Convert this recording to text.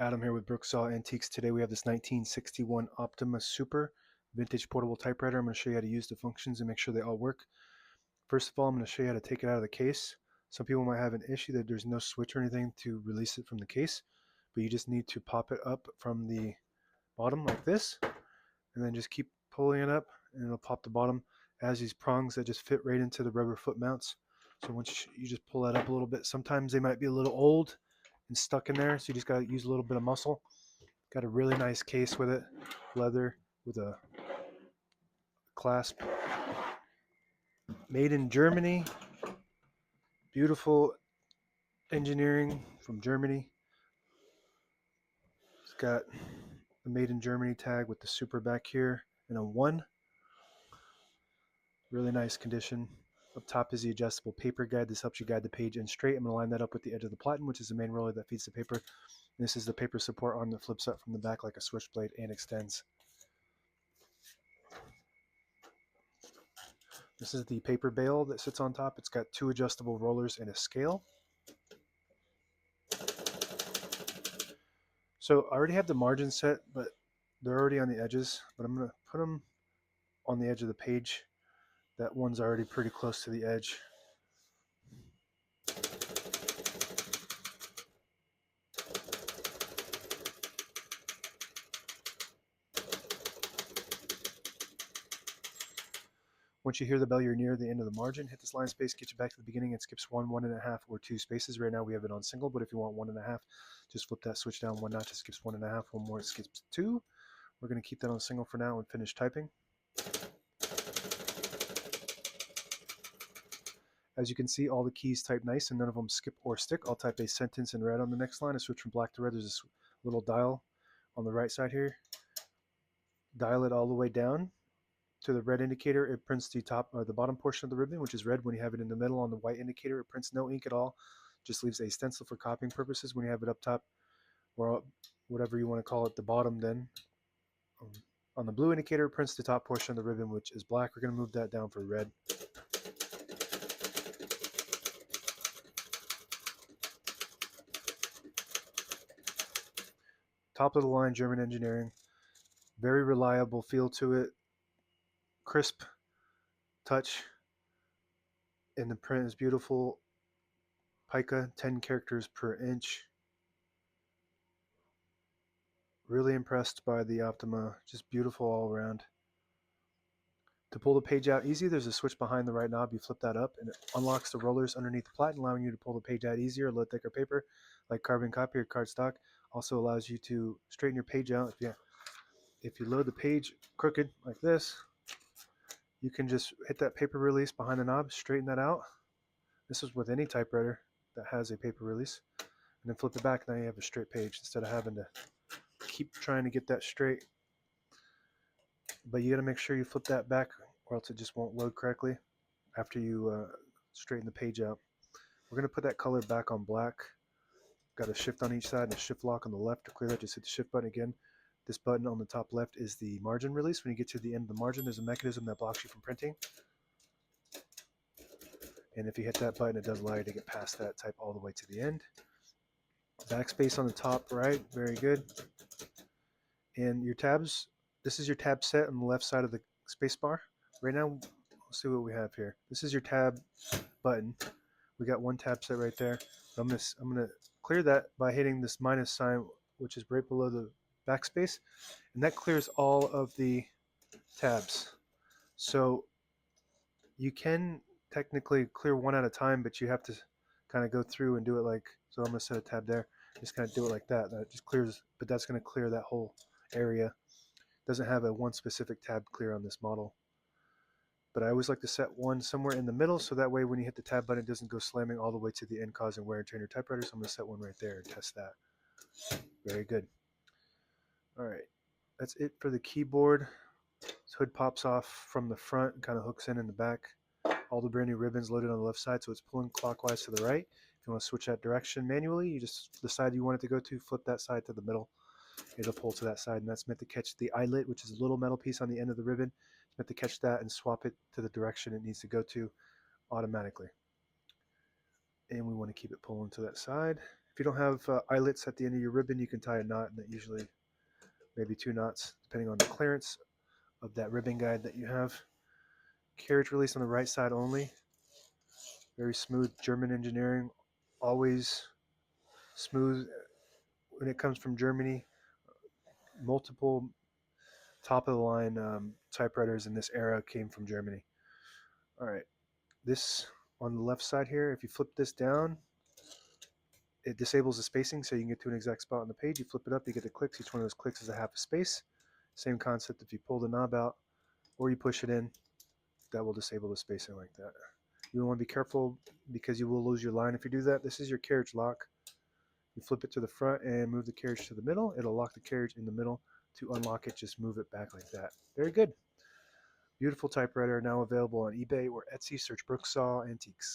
Adam here with Brooksaw Antiques. Today we have this 1961 Optima Super vintage portable typewriter. I'm going to show you how to use the functions and make sure they all work. First of all, I'm going to show you how to take it out of the case. Some people might have an issue that there's no switch or anything to release it from the case, but you just need to pop it up from the bottom like this, and then just keep pulling it up, and it'll pop the bottom. It has these prongs that just fit right into the rubber foot mounts. So once you just pull that up a little bit, sometimes they might be a little old and stuck in there, so you just got to use a little bit of muscle. Got a really nice case with it, leather with a clasp. Made in Germany, beautiful engineering from Germany. It's got the Made in Germany tag with the super back here and a 1. Really nice condition. Up top is the adjustable paper guide. This helps you guide the page in straight. I'm going to line that up with the edge of the platen, which is the main roller that feeds the paper. This is the paper support arm that flips up from the back like a switchblade and extends. This is the paper bale that sits on top. It's got 2 adjustable rollers and a scale. So I already have the margins set, but they're already on the edges. But I'm going to put them on the edge of the page. That one's already pretty close to the edge. Once you hear the bell, you're near the end of the margin. Hit this line space, get you back to the beginning. It skips 1, 1.5, or 2 spaces. Right now we have it on single, but if you want 1.5, just flip that switch down 1 notch. It skips 1.5. One more, it skips 2. We're going to keep that on single for now and finish typing. As you can see, all the keys type nice and none of them skip or stick. I'll type a sentence in red on the next line. I switch from black to red. There's this little dial on the right side here. Dial it all the way down to the red indicator. It prints the top or the bottom portion of the ribbon, which is red. When you have it in the middle on the white indicator, it prints no ink at all. Just leaves a stencil for copying purposes. When you have it up top, or whatever you want to call it, the bottom, then on the blue indicator, it prints the top portion of the ribbon, which is black. We're going to move that down for red. Top of the line German engineering. Very reliable feel to it. Crisp touch. And the print is beautiful. Pica, 10 characters per inch. Really impressed by the Optima. Just beautiful all around. To pull the page out easy, there's a switch behind the right knob. You flip that up and it unlocks the rollers underneath the platen, allowing you to pull the page out easier, a little thicker paper like carbon copy or cardstock. Also allows you to straighten your page out. If you load the page crooked like this, you can just hit that paper release behind the knob, straighten that out. This is with any typewriter that has a paper release. And then flip it back, now you have a straight page instead of having to keep trying to get that straight. But you got to make sure you flip that back or else it just won't load correctly after you straighten the page out. We're going to put that color back on black. Got a shift on each side and a shift lock on the left. To clear that, just hit the shift button again. This button on the top left is the margin release. When you get to the end of the margin, there's a mechanism that blocks you from printing. And if you hit that button, it does allow you to get past that, type all the way to the end. Backspace on the top right, very good. And your tabs, this is your tab set on the left side of the space bar. Right now, let's see what we have here. This is your tab button. We got one tab set right there. I'm gonna clear that by hitting this minus sign, which is right below the backspace, and that clears all of the tabs. So you can technically clear one at a time, but you have to kind of go through and do it like, so I'm gonna set a tab there, just kind of do it like that. That just clears, but that's gonna clear that whole area. Doesn't have a one specific tab clear on this model. But I always like to set one somewhere in the middle, so that way when you hit the tab button, it doesn't go slamming all the way to the end, causing wear and tear in your typewriter. So I'm going to set one right there and test that. Very good. All right, that's it for the keyboard. This hood pops off from the front and kind of hooks in the back. All the brand new ribbons loaded on the left side, so it's pulling clockwise to the right. If you want to switch that direction manually, you just the side you want it to go to, flip that side to the middle. It'll pull to that side, and that's meant to catch the eyelet, which is a little metal piece on the end of the ribbon. It's meant to catch that and swap it to the direction it needs to go to automatically. And we want to keep it pulling to that side. If you don't have eyelets at the end of your ribbon, you can tie a knot, and that usually maybe 2 knots, depending on the clearance of that ribbon guide that you have. Carriage release on the right side only. Very smooth German engineering, always smooth when it comes from Germany. Multiple top of the line typewriters in this era came from Germany. All right, this on the left side here, if you flip this down, it disables the spacing so you can get to an exact spot on the page. You flip it up, you get the clicks. Each one of those clicks is a half a space. Same concept if you pull the knob out or you push it in, that will disable the spacing like that. You want to be careful because you will lose your line if you do that. This is your carriage lock. You flip it to the front and move the carriage to the middle. It'll lock the carriage in the middle. To unlock it, just move it back like that. Very good. Beautiful typewriter, now available on eBay or Etsy. Search Brooksaw Antiques.